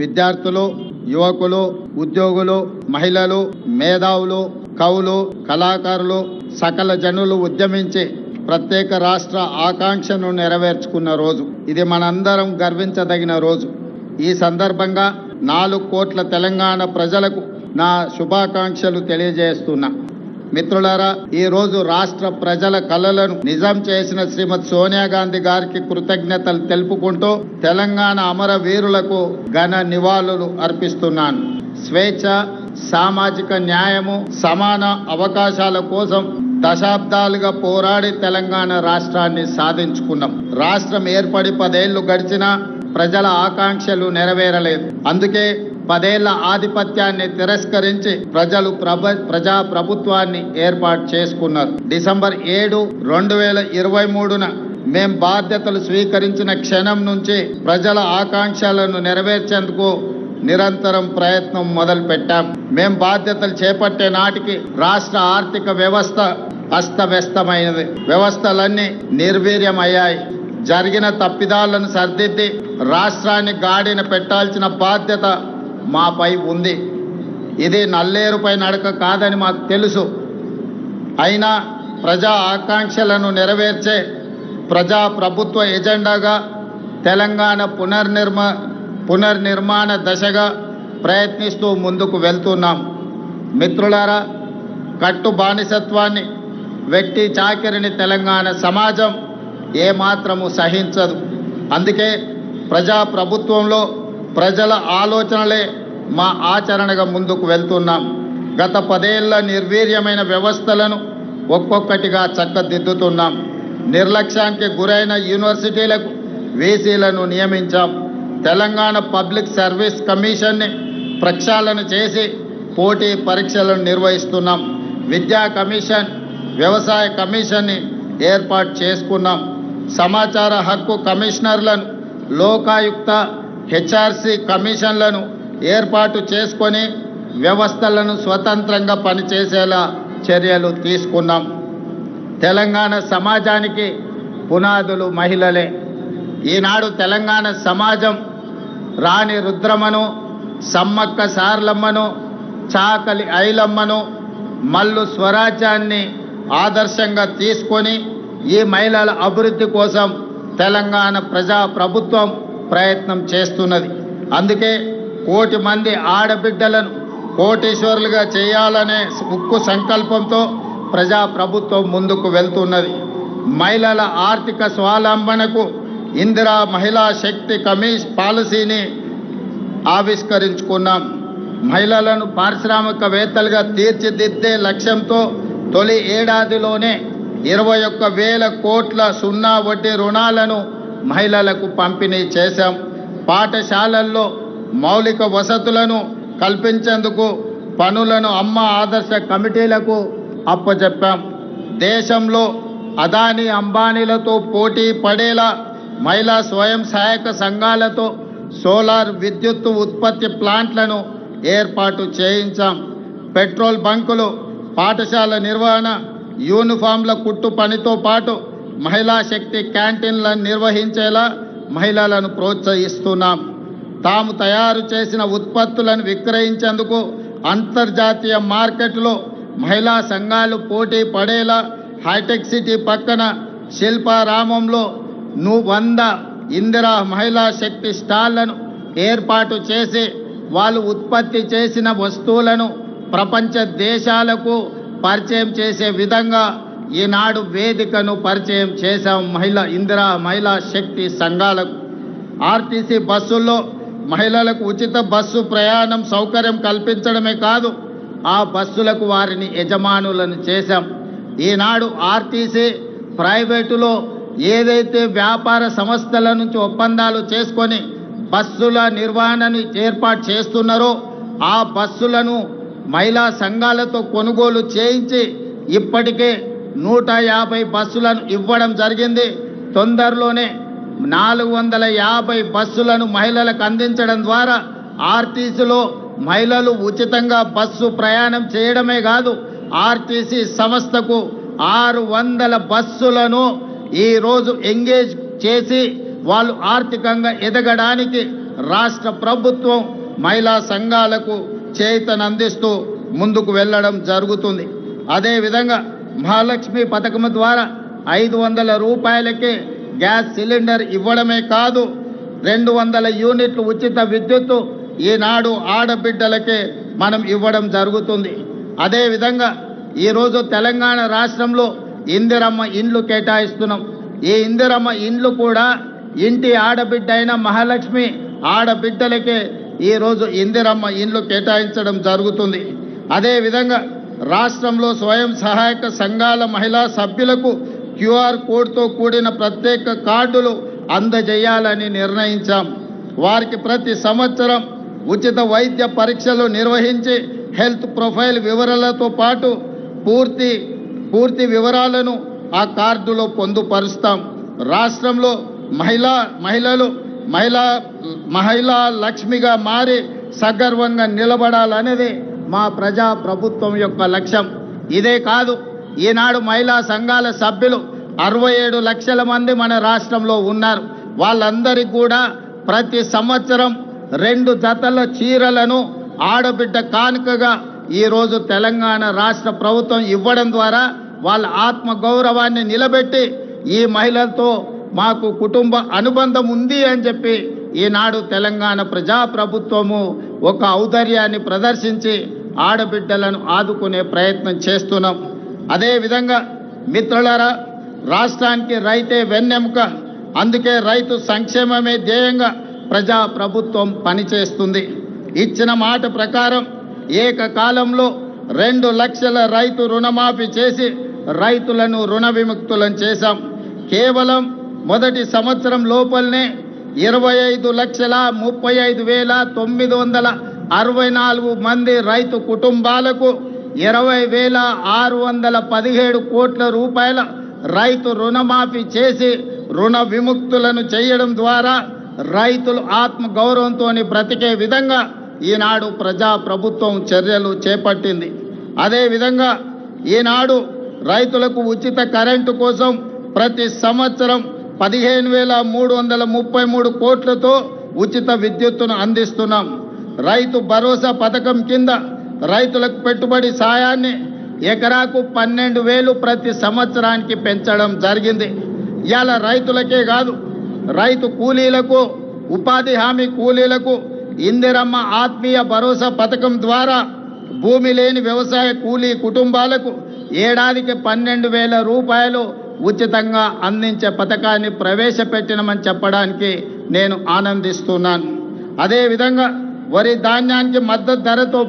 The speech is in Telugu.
విద్యార్థులు, యువకులు, ఉద్యోగులు, మహిళలు, మేధావులు, కవులు, కళాకారులు, సకల జనులు ఉద్యమించి ప్రత్యేక రాష్ట్ర ఆకాంక్షను నెరవేర్చుకున్న రోజు. ఇది మనందరం గర్వించదగిన రోజు. ఈ సందర్భంగా 4 కోట్ల తెలంగాణ ప్రజలకు నా శుభాకాంక్షలు తెలియజేస్తున్నా. మిత్రులారా, ఈ రోజు రాష్ట్ర ప్రజల కలలను నిజం చేసిన శ్రీమతి సోనియా గాంధీ గారికి కృతజ్ఞతలు తెలుపుకుంటూ తెలంగాణ అమరవీరులకు ఘన నివాళులు అర్పిస్తున్నాను. స్వేచ్ఛ, సామాజిక న్యాయము, సమాన అవకాశాల కోసం దశాబ్దాలుగా పోరాడి తెలంగాణ రాష్ట్రాన్ని సాధించుకున్నాం. రాష్ట్రం ఏర్పడి 10 ఏళ్లు గడిచినా ప్రజల ఆకాంక్షలు నెరవేరలేదు. అందుకే 10 ఏళ్ల ఆధిపత్యాన్ని తిరస్కరించి ప్రజలు ప్రజా ప్రభుత్వాన్ని ఏర్పాటు చేసుకున్నారు. డిసెంబర్ 7, 2023న మేం బాధ్యతలు స్వీకరించిన క్షణం నుంచి ప్రజల ఆకాంక్షలను నెరవేర్చేందుకు నిరంతరం ప్రయత్నం మొదలుపెట్టాం. మేం బాధ్యతలు చేపట్టే నాటికి రాష్ట్ర ఆర్థిక వ్యవస్థ అస్తవ్యస్తమైనది. వ్యవస్థలన్నీ నిర్వీర్యమయ్యాయి. జరిగిన తప్పిదాలను సరిదిద్ది రాష్ట్రాన్ని గాడిన పెట్టాల్సిన బాధ్యత మాపై ఉంది. ఇది నల్లేరుపై నడక కాదని మాకు తెలుసు. అయినా ప్రజా ఆకాంక్షలను నెరవేర్చే ప్రజా ప్రభుత్వ ఎజెండాగా తెలంగాణ పునర్నిర్మాణ దశగా ప్రయత్నిస్తూ ముందుకు వెళ్తున్నాం. మిత్రులారా, కట్టు బానిసత్వాన్ని, వెట్టి చాకిరిని తెలంగాణ సమాజం ఏమాత్రము సహించదు. అందుకే ప్రజా ప్రభుత్వంలో ప్రజల ఆలోచనలే మా ఆచరణగా ముందుకు వెళ్తున్నాం. గత 10 ఏళ్ల నిర్వీర్యమైన వ్యవస్థలను ఒక్కొక్కటిగా చక్కదిద్దుతున్నాం. నిర్లక్ష్యానికి గురైన యూనివర్సిటీలకు వీసీలను నియమించాం. తెలంగాణ పబ్లిక్ సర్వీస్ కమిషన్ని ప్రక్షాళన చేసి పోటీ పరీక్షలను నిర్వహిస్తున్నాం. విద్యా కమిషన్, వ్యవసాయ కమిషన్ని ఏర్పాటు చేసుకున్నాం. సమాచార హక్కు కమిషనర్లను, లోకాయుక్త, హెచ్ఆర్సీ కమిషన్లను ఏర్పాటు చేసుకొని వ్యవస్థలను స్వతంత్రంగా పనిచేసేలా చర్యలు తీసుకున్నాం. తెలంగాణ సమాజానికి పునాదులు మహిళలే. ఈనాడు తెలంగాణ సమాజం రాణి రుద్రమను, సమ్మక్క సార్లమ్మను, చాకలి ఐలమ్మను, మల్లు స్వరాజ్యాన్ని ఆదర్శంగా తీసుకొని ఈ మహిళల అభివృద్ధి కోసం తెలంగాణ ప్రజా ప్రభుత్వం ప్రయత్నం చేస్తున్నది. అందుకే 1 కోటి మంది ఆడబిడ్డలను కోటీశ్వరులుగా చేయాలనే ఉక్కు సంకల్పంతో ప్రజా ప్రభుత్వం ముందుకు వెళ్తున్నది. మహిళల ఆర్థిక స్వావలంబనకు ఇందిరా మహిళా శక్తి పాలసీని ఆవిష్కరించుకున్నాం. మహిళలను పారిశ్రామికవేత్తలుగా తీర్చిదిద్దే లక్ష్యంతో తొలి ఏడాదిలోనే 21,000 కోట్ల సున్నా వడ్డీ రుణాలను మహిళలకు పంపిణీ చేశాం. పాఠశాలల్లో మౌలిక వసతులను కల్పించేందుకు పనులను అమ్మ ఆదర్శ కమిటీలకు అప్పచెప్పాం. దేశంలో అదానీ అంబానీలతో పోటీ పడేలా మహిళా స్వయం సహాయక సంఘాలతో సోలార్ విద్యుత్ ఉత్పత్తి ప్లాంట్లను ఏర్పాటు చేయించాం. పెట్రోల్ బంకులు, పాఠశాల నిర్వహణ, యూనిఫామ్ల కుట్టు పనితో పాటు మహిళా శక్తి క్యాంటీన్లను నిర్వహించేలా మహిళలను ప్రోత్సహిస్తున్నాం. తాము తయారు చేసిన ఉత్పత్తులను విక్రయించేందుకు అంతర్జాతీయ మార్కెట్లో మహిళా సంఘాలు పోటీ పడేలా హైటెక్ సిటీ పక్కన శిల్పారామంలో 100 ఇందిరా మహిళా శక్తి స్టాళ్లను ఏర్పాటు చేసి వాళ్ళు ఉత్పత్తి చేసిన వస్తువులను ప్రపంచ దేశాలకు పరిచయం చేసే విధంగా ఈనాడు వేదికను పరిచయం చేశాం. ఇందిరా మహిళా శక్తి సంఘాలకు ఆర్టీసీ బస్సుల్లో మహిళలకు ఉచిత బస్సు ప్రయాణం సౌకర్యం కల్పించడమే కాదు, ఆ బస్సులకు వారిని యజమానులను చేశాం. ఈనాడు ఆర్టీసీ ప్రైవేటులో ఏదైతే వ్యాపార సంస్థల నుంచి ఒప్పందాలు చేసుకొని బస్సుల నిర్వహణను ఏర్పాటు చేస్తున్నారో ఆ బస్సులను మహిళా సంఘాలతో కొనుగోలు చేయించి ఇప్పటికే 150 బస్సులను ఇవ్వడం జరిగింది. తొందరలోనే 450 బస్సులను మహిళలకు అందించడం ద్వారా ఆర్టీసీలో మహిళలు ఉచితంగా బస్సు ప్రయాణం చేయడమే కాదు, ఆర్టీసీ సంస్థకు 600 బస్సులను ఈరోజు ఎంగేజ్ చేసి వాళ్ళు ఆర్థికంగా ఎదగడానికి రాష్ట్ర ప్రభుత్వం మహిళా సంఘాలకు చేయూతనందిస్తూ ముందుకు వెళ్ళడం జరుగుతుంది. అదేవిధంగా మహాలక్ష్మి పథకం ద్వారా 500 రూపాయలకే గ్యాస్ సిలిండర్ ఇవ్వడమే కాదు, 200 యూనిట్లు ఉచిత విద్యుత్తు ఈనాడు ఆడబిడ్డలకే మనం ఇవ్వడం జరుగుతుంది. అదేవిధంగా ఈరోజు తెలంగాణ రాష్ట్రంలో ఇందిరమ్మ ఇండ్లు కేటాయిస్తున్నాం. ఈ ఇందిరమ్మ ఇండ్లు కూడా ఇంటి ఆడబిడ్డ అయిన మహాలక్ష్మి ఆడబిడ్డలకే ఈరోజు ఇందిరమ్మ ఇండ్లు కేటాయించడం జరుగుతుంది. అదేవిధంగా రాష్ట్రంలో స్వయం సహాయక సంఘాల మహిళా సభ్యులకు QR కోడ్తో కూడిన ప్రత్యేక కార్డులు అందజేయాలని నిర్ణయించాం. వారికి ప్రతి సంవత్సరం ఉచిత వైద్య పరీక్షలు నిర్వహించి హెల్త్ ప్రొఫైల్ వివరాలతో పాటు పూర్తి వివరాలను ఆ కార్డులో పొందుపరుస్తాం. రాష్ట్రంలో మహిళా లక్ష్మిగా మారి సగర్వంగా నిలబడాలనేది మా ప్రజా ప్రభుత్వం యొక్క లక్ష్యం. ఇదే కాదు, ఈనాడు మహిళా సంఘాల సభ్యులు 67 లక్షల మంది మన రాష్ట్రంలో ఉన్నారు. వాళ్ళందరికీ కూడా ప్రతి సంవత్సరం 2 జతల చీరలను ఆడబిడ్డ కానుకగా ఈరోజు తెలంగాణ రాష్ట్ర ప్రభుత్వం ఇవ్వడం ద్వారా వాళ్ళ ఆత్మ గౌరవాన్ని నిలబెట్టి ఈ మహిళలతో మాకు కుటుంబ అనుబంధం ఉంది అని చెప్పి ఈనాడు తెలంగాణ ప్రజాప్రభుత్వము ఒక ఔదార్యాన్ని ప్రదర్శించి ఆడబిడ్డలను ఆదుకునే ప్రయత్నం చేస్తున్నాం. అదేవిధంగా మిత్రులారా, రాష్ట్రానికి రైతే వెన్నెముక. అందుకే రైతు సంక్షేమమే ధ్యేయంగా ప్రజాప్రభుత్వం పనిచేస్తుంది. ఇచ్చిన మాట ప్రకారం ఏకకాలంలో 2 లక్షల రైతు రుణమాఫీ చేసి రైతులను రుణ విముక్తులను చేశాం. కేవలం మొదటి సంవత్సరం లోపలనే 25,35,964 మంది రైతు కుటుంబాలకు 20,617 కోట్ల రూపాయల రైతు రుణమాఫీ చేసి రుణ విముక్తులను చేయడం ద్వారా రైతులు ఆత్మ గౌరవంతో బ్రతికే విధంగా ఈనాడు ప్రజాప్రభుత్వం చర్యలు చేపట్టింది. అదేవిధంగా ఈనాడు రైతులకు ఉచిత కరెంటు కోసం ప్రతి సంవత్సరం 15,333 కోట్లతో ఉచిత విద్యుత్తును అందిస్తున్నాం. రైతు భరోసా పథకం కింద రైతులకు పెట్టుబడి సాయాన్ని ఎకరాకు 12,000 ప్రతి సంవత్సరానికి పెంచడం జరిగింది. ఇవాళ రైతులకే కాదు, రైతు కూలీలకు, ఉపాధి హామీ కూలీలకు ఇందిరమ్మ ఆత్మీయ భరోసా పథకం ద్వారా భూమి లేని వ్యవసాయ కూలీ కుటుంబాలకు ఏడాదికి 12,000 రూపాయలు ఉచితంగా అందించే పథకాన్ని ప్రవేశపెట్టినమని చెప్పడానికి నేను ఆనందిస్తున్నాను. అదేవిధంగా వరి ధాన్యానికి మద్దతు ధరతో